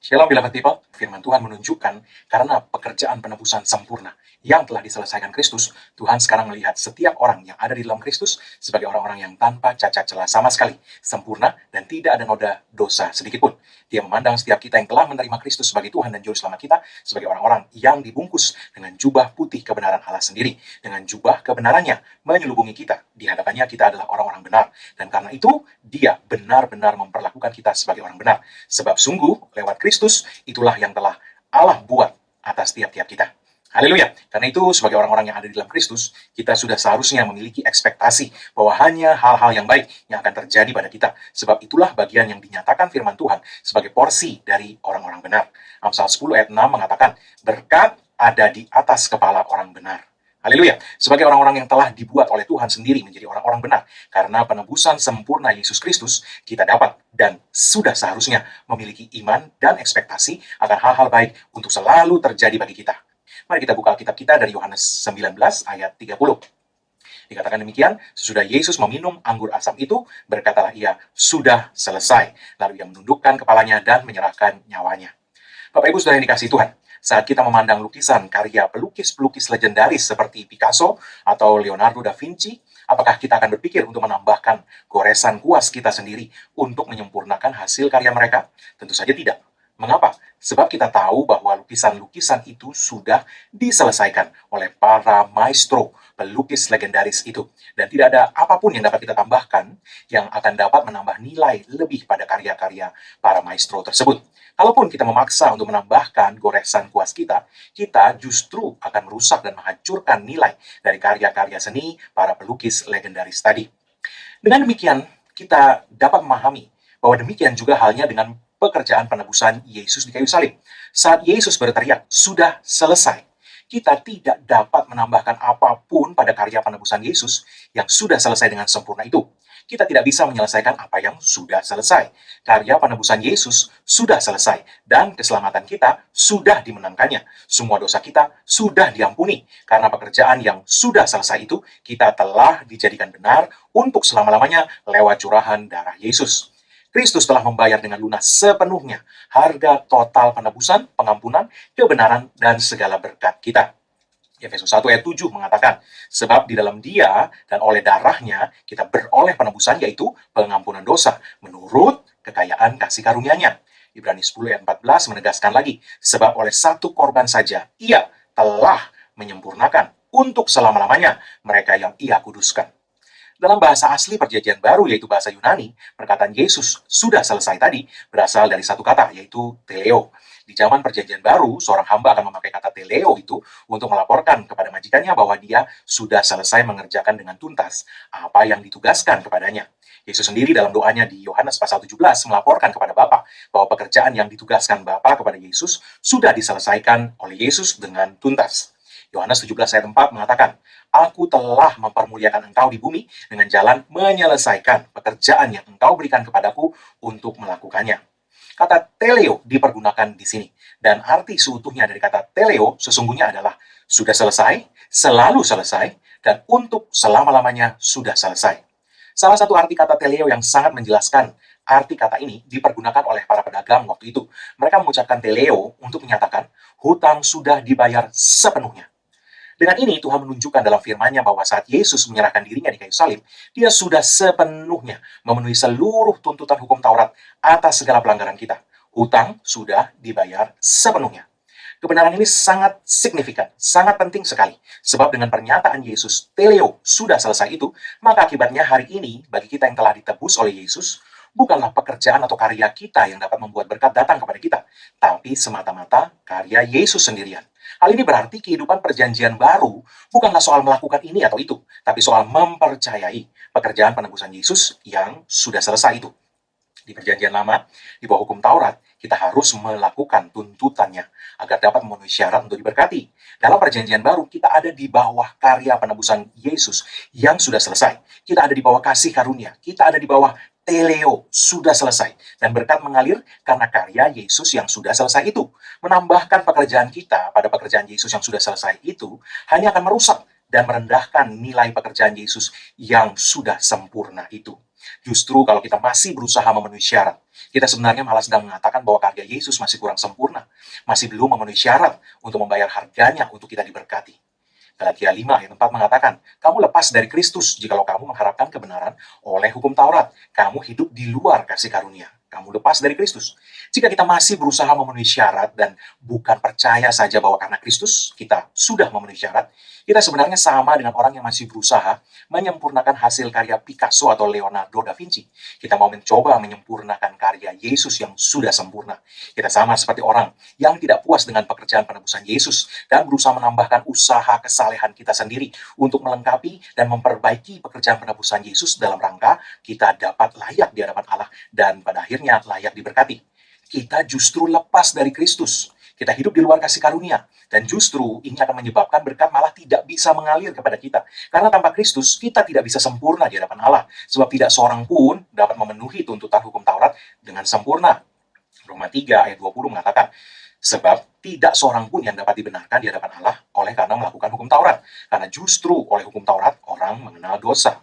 Shalom beloved people, firman Tuhan menunjukkan karena pekerjaan penebusan sempurna yang telah diselesaikan Kristus, Tuhan sekarang melihat setiap orang yang ada di dalam Kristus sebagai orang-orang yang tanpa cacat celah sama sekali, sempurna dan tidak ada noda dosa sedikit pun. Dia memandang setiap kita yang telah menerima Kristus sebagai Tuhan dan Juru Selamat kita sebagai orang-orang yang dibungkus dengan jubah putih kebenaran Allah sendiri, dengan jubah kebenarannya menyelubungi kita. Di hadapannya kita adalah orang-orang benar, dan karena itu Dia benar-benar memperlakukan kita sebagai orang benar. Sebab sungguh lewat Kristus itulah yang telah Allah buat atas tiap-tiap kita. Haleluya. Karena itu sebagai orang-orang yang ada di dalam Kristus, kita sudah seharusnya memiliki ekspektasi bahwa hanya hal-hal yang baik yang akan terjadi pada kita. Sebab itulah bagian yang dinyatakan firman Tuhan sebagai porsi dari orang-orang benar. Amsal 10 ayat 6 mengatakan, berkat ada di atas kepala orang benar. Haleluya. Sebagai orang-orang yang telah dibuat oleh Tuhan sendiri menjadi orang-orang benar. Karena penebusan sempurna Yesus Kristus, kita dapat dan sudah seharusnya memiliki iman dan ekspektasi akan hal-hal baik untuk selalu terjadi bagi kita. Mari kita buka Alkitab kita dari Yohanes 19 ayat 30. Dikatakan demikian, sesudah Yesus meminum anggur asam itu, berkatalah ia, sudah selesai. Lalu ia menundukkan kepalanya dan menyerahkan nyawanya. Bapak Ibu Saudara yang dikasihi Tuhan, saat kita memandang lukisan karya pelukis-pelukis legendaris seperti Picasso atau Leonardo da Vinci, apakah kita akan berpikir untuk menambahkan goresan kuas kita sendiri untuk menyempurnakan hasil karya mereka? Tentu saja tidak. Mengapa? Sebab kita tahu bahwa lukisan-lukisan itu sudah diselesaikan oleh para maestro, pelukis legendaris itu. Dan tidak ada apapun yang dapat kita tambahkan yang akan dapat menambah nilai lebih pada karya-karya para maestro tersebut. Kalaupun kita memaksa untuk menambahkan goresan kuas kita, kita justru akan merusak dan menghancurkan nilai dari karya-karya seni para pelukis legendaris tadi. Dengan demikian, kita dapat memahami bahwa demikian juga halnya dengan pekerjaan penebusan Yesus di kayu salib. Saat Yesus berteriak, sudah selesai, kita tidak dapat menambahkan apapun pada karya penebusan Yesus yang sudah selesai dengan sempurna itu. Kita tidak bisa menyelesaikan apa yang sudah selesai. Karya penebusan Yesus sudah selesai, dan keselamatan kita sudah dimenangkannya. Semua dosa kita sudah diampuni. Karena pekerjaan yang sudah selesai itu, kita telah dijadikan benar untuk selama-lamanya lewat curahan darah Yesus. Kristus telah membayar dengan lunas sepenuhnya harga total penebusan, pengampunan, kebenaran, dan segala berkat kita. Efesus 1 ayat 7 mengatakan, sebab di dalam Dia dan oleh darahnya kita beroleh penebusan, yaitu pengampunan dosa menurut kekayaan kasih karunia-Nya. Ibrani 10 ayat 14 menegaskan lagi, sebab oleh satu korban saja Ia telah menyempurnakan untuk selama-lamanya mereka yang Ia kuduskan. Dalam bahasa asli perjanjian baru, yaitu bahasa Yunani, perkataan Yesus sudah selesai tadi berasal dari satu kata, yaitu teleo. Di zaman perjanjian baru, seorang hamba akan memakai kata teleo itu untuk melaporkan kepada majikannya bahwa dia sudah selesai mengerjakan dengan tuntas apa yang ditugaskan kepadanya. Yesus sendiri dalam doanya di Yohanes pasal 17 melaporkan kepada Bapa bahwa pekerjaan yang ditugaskan Bapa kepada Yesus sudah diselesaikan oleh Yesus dengan tuntas. Yohanes 17 ayat 4 mengatakan, Aku telah mempermuliakan engkau di bumi dengan jalan menyelesaikan pekerjaan yang engkau berikan kepadaku untuk melakukannya. Kata teleo dipergunakan di sini. Dan arti seutuhnya dari kata teleo sesungguhnya adalah sudah selesai, selalu selesai, dan untuk selama-lamanya sudah selesai. Salah satu arti kata teleo yang sangat menjelaskan arti kata ini dipergunakan oleh para pedagang waktu itu. Mereka mengucapkan teleo untuk menyatakan hutang sudah dibayar sepenuhnya. Dengan ini, Tuhan menunjukkan dalam firman-Nya bahwa saat Yesus menyerahkan dirinya di kayu salib, Dia sudah sepenuhnya memenuhi seluruh tuntutan hukum Taurat atas segala pelanggaran kita. Hutang sudah dibayar sepenuhnya. Kebenaran ini sangat signifikan, sangat penting sekali. Sebab dengan pernyataan Yesus, teleo, sudah selesai itu, maka akibatnya hari ini, bagi kita yang telah ditebus oleh Yesus, bukanlah pekerjaan atau karya kita yang dapat membuat berkat datang kepada kita, tapi semata-mata karya Yesus sendirian. Hal ini berarti kehidupan perjanjian baru bukanlah soal melakukan ini atau itu, tapi soal mempercayai pekerjaan penebusan Yesus yang sudah selesai itu. Di perjanjian lama, di bawah hukum Taurat, kita harus melakukan tuntutannya agar dapat memenuhi syarat untuk diberkati. Dalam perjanjian baru, kita ada di bawah karya penebusan Yesus yang sudah selesai. Kita ada di bawah kasih karunia. Kita ada di bawah teleo, sudah selesai. Dan berkat mengalir karena karya Yesus yang sudah selesai itu. Menambahkan pekerjaan kita pada pekerjaan Yesus yang sudah selesai itu hanya akan merusak dan merendahkan nilai pekerjaan Yesus yang sudah sempurna itu. Justru kalau kita masih berusaha memenuhi syarat, kita sebenarnya malah sedang mengatakan bahwa karya Yesus masih kurang sempurna, masih belum memenuhi syarat untuk membayar harganya untuk kita diberkati. Galatia 5 ayat 4 mengatakan, kamu lepas dari Kristus jikalau kamu mengharapkan kebenaran oleh hukum Taurat. Kamu hidup di luar kasih karunia. Kamu lepas dari Kristus. Jika kita masih berusaha memenuhi syarat dan bukan percaya saja bahwa karena Kristus kita sudah memenuhi syarat, kita sebenarnya sama dengan orang yang masih berusaha menyempurnakan hasil karya Picasso atau Leonardo da Vinci. Kita mau mencoba menyempurnakan karya Yesus yang sudah sempurna. Kita sama seperti orang yang tidak puas dengan pekerjaan penebusan Yesus dan berusaha menambahkan usaha kesalehan kita sendiri untuk melengkapi dan memperbaiki pekerjaan penebusan Yesus dalam rangka kita dapat layak di hadapan Allah dan pada akhirnya layak diberkati. Kita justru lepas dari Kristus. Kita hidup di luar kasih karunia. Dan justru ini akan menyebabkan berkat malah tidak bisa mengalir kepada kita. Karena tanpa Kristus, kita tidak bisa sempurna di hadapan Allah. Sebab tidak seorang pun dapat memenuhi tuntutan hukum Taurat dengan sempurna. Roma 3 ayat 20 mengatakan, sebab tidak seorang pun yang dapat dibenarkan di hadapan Allah oleh karena melakukan hukum Taurat. Karena justru oleh hukum Taurat, orang mengenal dosa.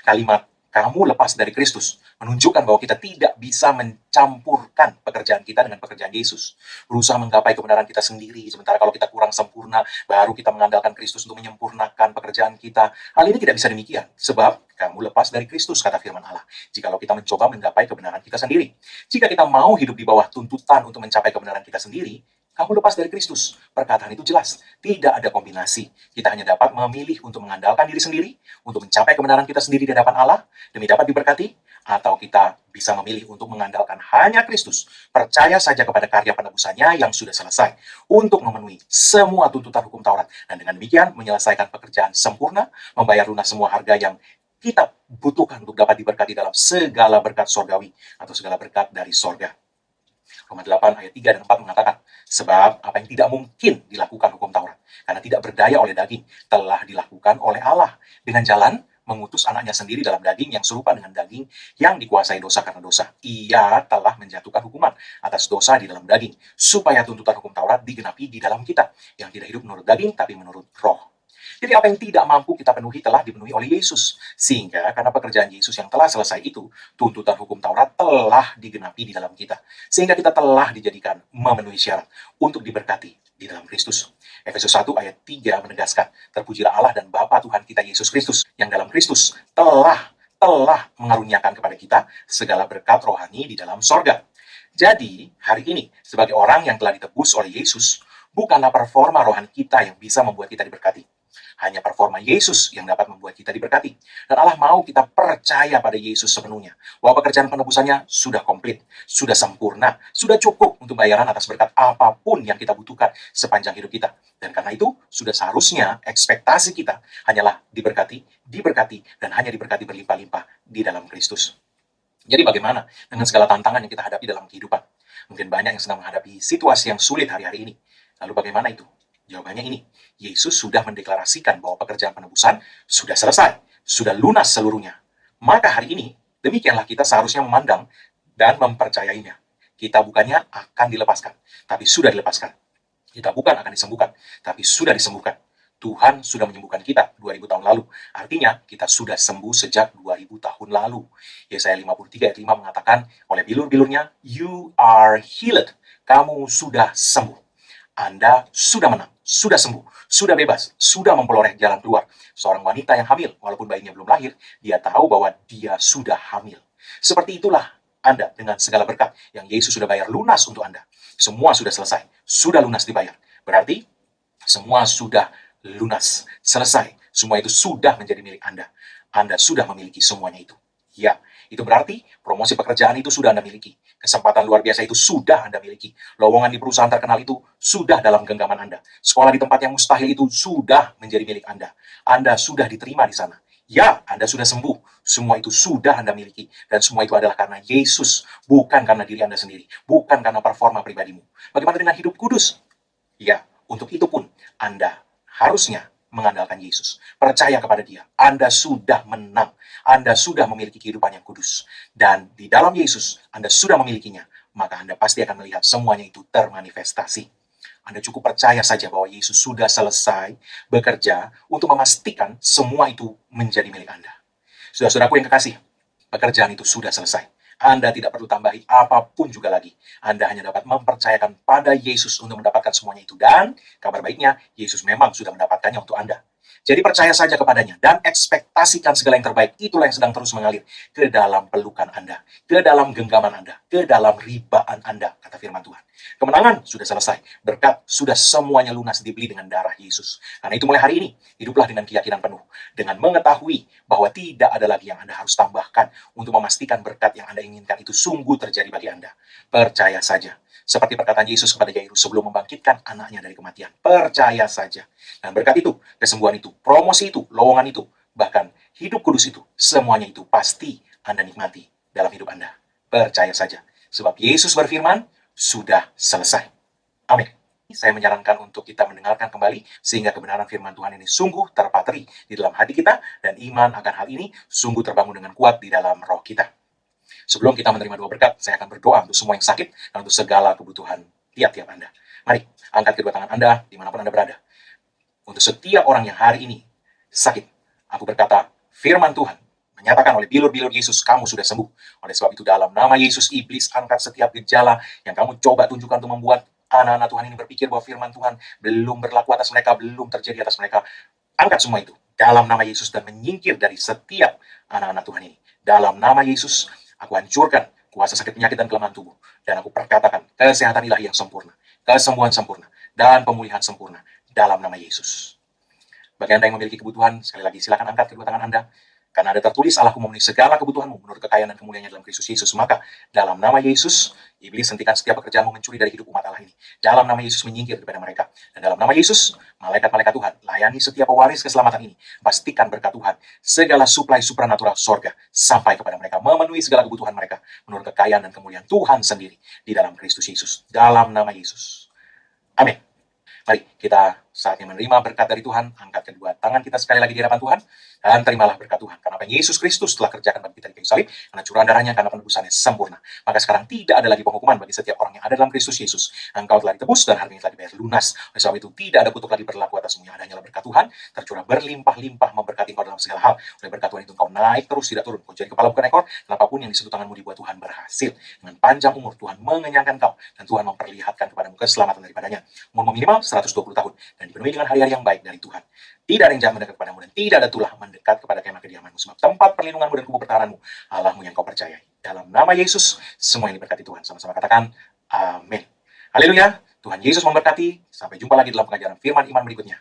Kalimat kamu lepas dari Kristus menunjukkan bahwa kita tidak bisa mencampurkan pekerjaan kita dengan pekerjaan Yesus. Berusaha menggapai kebenaran kita sendiri, sementara kalau kita kurang sempurna, baru kita mengandalkan Kristus untuk menyempurnakan pekerjaan kita. Hal ini tidak bisa demikian, sebab kamu lepas dari Kristus, kata firman Allah. Jikalau kita mencoba menggapai kebenaran kita sendiri. Jika kita mau hidup di bawah tuntutan untuk mencapai kebenaran kita sendiri, kamu lepas dari Kristus. Perkataan itu jelas. Tidak ada kombinasi. Kita hanya dapat memilih untuk mengandalkan diri sendiri, untuk mencapai kebenaran kita sendiri di hadapan Allah, demi dapat diberkati, atau kita bisa memilih untuk mengandalkan hanya Kristus, percaya saja kepada karya penebusannya yang sudah selesai, untuk memenuhi semua tuntutan hukum Taurat, dan dengan demikian menyelesaikan pekerjaan sempurna, membayar lunas semua harga yang kita butuhkan untuk dapat diberkati dalam segala berkat sorgawi, atau segala berkat dari sorga. Roma 8 ayat 3 dan 4 mengatakan, sebab apa yang tidak mungkin dilakukan hukum Taurat, karena tidak berdaya oleh daging, telah dilakukan oleh Allah dengan jalan mengutus anaknya sendiri dalam daging yang serupa dengan daging yang dikuasai dosa karena dosa. Ia telah menjatuhkan hukuman atas dosa di dalam daging, supaya tuntutan hukum Taurat digenapi di dalam kita, yang tidak hidup menurut daging, tapi menurut roh. Jadi apa yang tidak mampu kita penuhi telah dipenuhi oleh Yesus. Sehingga karena pekerjaan Yesus yang telah selesai itu, tuntutan hukum Taurat telah digenapi di dalam kita. Sehingga kita telah dijadikan memenuhi syarat untuk diberkati di dalam Kristus. Efesus 1 ayat 3 menegaskan, terpujilah Allah dan Bapa Tuhan kita Yesus Kristus, yang dalam Kristus telah mengaruniakan kepada kita segala berkat rohani di dalam sorga. Jadi, hari ini, sebagai orang yang telah ditebus oleh Yesus, bukanlah performa rohani kita yang bisa membuat kita diberkati. Hanya performa Yesus yang dapat membuat kita diberkati. Dan Allah mau kita percaya pada Yesus sepenuhnya. Bahwa pekerjaan penebusannya sudah komplit, sudah sempurna, sudah cukup untuk bayaran atas berkat apapun yang kita butuhkan sepanjang hidup kita. Dan karena itu, sudah seharusnya ekspektasi kita hanyalah diberkati, dan hanya diberkati berlimpah-limpah di dalam Kristus. Jadi bagaimana dengan segala tantangan yang kita hadapi dalam kehidupan? Mungkin banyak yang sedang menghadapi situasi yang sulit hari-hari ini. Lalu bagaimana itu? Jawabannya ini, Yesus sudah mendeklarasikan bahwa pekerjaan penebusan sudah selesai, sudah lunas seluruhnya. Maka hari ini, demikianlah kita seharusnya memandang dan mempercayainya. Kita bukannya akan dilepaskan, tapi sudah dilepaskan. Kita bukan akan disembuhkan, tapi sudah disembuhkan. Tuhan sudah menyembuhkan kita 2000 tahun lalu. Artinya, kita sudah sembuh sejak 2000 tahun lalu. Yesaya 53 ayat 5 mengatakan, oleh bilur-bilurnya, you are healed. Kamu sudah sembuh. Anda sudah menang, sudah sembuh, sudah bebas, sudah memperoleh jalan keluar. Seorang wanita yang hamil, walaupun bayinya belum lahir, dia tahu bahwa dia sudah hamil. Seperti itulah Anda dengan segala berkat yang Yesus sudah bayar lunas untuk Anda. Semua sudah selesai, sudah lunas dibayar. Berarti semua sudah lunas, selesai. Semua itu sudah menjadi milik Anda. Anda sudah memiliki semuanya itu. Ya, itu berarti promosi pekerjaan itu sudah Anda miliki. Kesempatan luar biasa itu sudah Anda miliki. Lowongan di perusahaan terkenal itu sudah dalam genggaman Anda. Sekolah di tempat yang mustahil itu sudah menjadi milik Anda. Anda sudah diterima di sana. Ya, Anda sudah sembuh. Semua itu sudah Anda miliki. Dan semua itu adalah karena Yesus. Bukan karena diri Anda sendiri. Bukan karena performa pribadimu. Bagaimana dengan hidup kudus? Ya, untuk itu pun Anda harusnya mengandalkan Yesus. Percaya kepada Dia. Anda sudah menang. Anda sudah memiliki kehidupan yang kudus. Dan di dalam Yesus, Anda sudah memilikinya. Maka Anda pasti akan melihat semuanya itu termanifestasi. Anda cukup percaya saja bahwa Yesus sudah selesai bekerja untuk memastikan semua itu menjadi milik Anda. Saudara-saudaraku yang kekasih, Pekerjaan itu sudah selesai. Anda tidak perlu tambahi apapun juga lagi. Anda hanya dapat mempercayakan pada Yesus untuk mendapatkan semuanya itu. Dan kabar baiknya, Yesus memang sudah mendapatkannya untuk Anda. Jadi percaya saja kepadanya dan ekspektasikan segala yang terbaik. Itulah yang sedang terus mengalir ke dalam pelukan Anda, ke dalam genggaman Anda, ke dalam ribaan Anda, kata firman Tuhan. Kemenangan sudah selesai, berkat sudah semuanya lunas dibeli dengan darah Yesus. Karena itu mulai hari ini, hiduplah dengan keyakinan penuh, dengan mengetahui bahwa tidak ada lagi yang Anda harus tambahkan untuk memastikan berkat yang Anda inginkan itu sungguh terjadi bagi Anda. Percaya saja. Seperti perkataan Yesus kepada Yairus sebelum membangkitkan anaknya dari kematian. Percaya saja. Dan berkat itu, kesembuhan itu, promosi itu, lowongan itu, bahkan hidup kudus itu, semuanya itu pasti Anda nikmati dalam hidup Anda. Percaya saja. Sebab Yesus berfirman, sudah selesai. Amin. Saya menyarankan untuk kita mendengarkan kembali sehingga kebenaran firman Tuhan ini sungguh terpatri di dalam hati kita dan iman akan hal ini sungguh terbangun dengan kuat di dalam roh kita. Sebelum kita menerima dua berkat, saya akan berdoa untuk semua yang sakit dan untuk segala kebutuhan tiap-tiap Anda. Mari, angkat kedua tangan Anda dimanapun Anda berada. Untuk setiap orang yang hari ini sakit, aku berkata, firman Tuhan menyatakan oleh bilur-bilur Yesus, kamu sudah sembuh. Oleh sebab itu dalam nama Yesus, iblis angkat setiap gejala yang kamu coba tunjukkan untuk membuat anak-anak Tuhan ini berpikir bahwa firman Tuhan belum berlaku atas mereka, belum terjadi atas mereka. Angkat semua itu dalam nama Yesus dan menyingkir dari setiap anak-anak Tuhan ini. Dalam nama Yesus, aku hancurkan kuasa sakit penyakit dan kelemahan tubuh. Dan aku perkatakan kesehatan ilahi yang sempurna, kesembuhan sempurna, dan pemulihan sempurna dalam nama Yesus. Bagi Anda yang memiliki kebutuhan, sekali lagi silakan angkat kedua tangan Anda. Karena ada tertulis, Allahku memenuhi segala kebutuhanmu menurut kekayaan dan kemuliaannya dalam Kristus Yesus. Maka dalam nama Yesus, iblis hentikan setiap pekerjaanmu mencuri dari hidup umat Allah ini. Dalam nama Yesus menyingkir daripada mereka. Dan dalam nama Yesus, malaikat-malaikat Tuhan, layani setiap pewaris keselamatan ini. Pastikan berkat Tuhan, segala suplai supranatural sorga, sampai kepada mereka, memenuhi segala kebutuhan mereka, menurut kekayaan dan kemuliaan Tuhan sendiri, di dalam Kristus Yesus. Dalam nama Yesus. Amin. Mari kita saatnya menerima berkat dari Tuhan. Angkat kedua tangan kita sekali lagi di hadapan Tuhan. Dan terimalah berkat Tuhan. Karena apa yang Yesus Kristus telah kerjakan bagi kita di kayu salib. Karena curahan darahnya, karena penebusannya sempurna. Maka sekarang tidak ada lagi penghukuman bagi setiap orang yang ada dalam Kristus Yesus. Engkau telah ditebus dan harganya telah dibayar lunas. Oleh sebab itu tidak ada kutuk lagi berlaku atasmu. Yang ada hanyalah berkat Tuhan. Tercurah berlimpah-limpah memberkati engkau dalam segala hal. Oleh berkat Tuhan itu engkau naik terus, tidak turun. Kau jadi kepala bukan ekor. Dan apapun yang disentuh tanganmu dibuat Tuhan berhasil. Dengan panjang umur Tuhan mengenyangkan kau. Dan Tuhan memperlihatkan kepadamu keselamatan daripadanya. Umurmu minimal 120 tahun. Dan dipenuhi dengan hari-hari yang baik dari Tuhan. Tidak ada yang jahat mendekat kepadamu dan tidak ada tulah mendekat kepada kemah kediamanmu. Sebab tempat perlindunganmu dan kubu pertahananmu, Allahmu yang kau percayai. Dalam nama Yesus, semua yang diberkati Tuhan. Sama-sama katakan, amin. Haleluya. Tuhan Yesus memberkati. Sampai jumpa lagi dalam pengajaran firman iman berikutnya.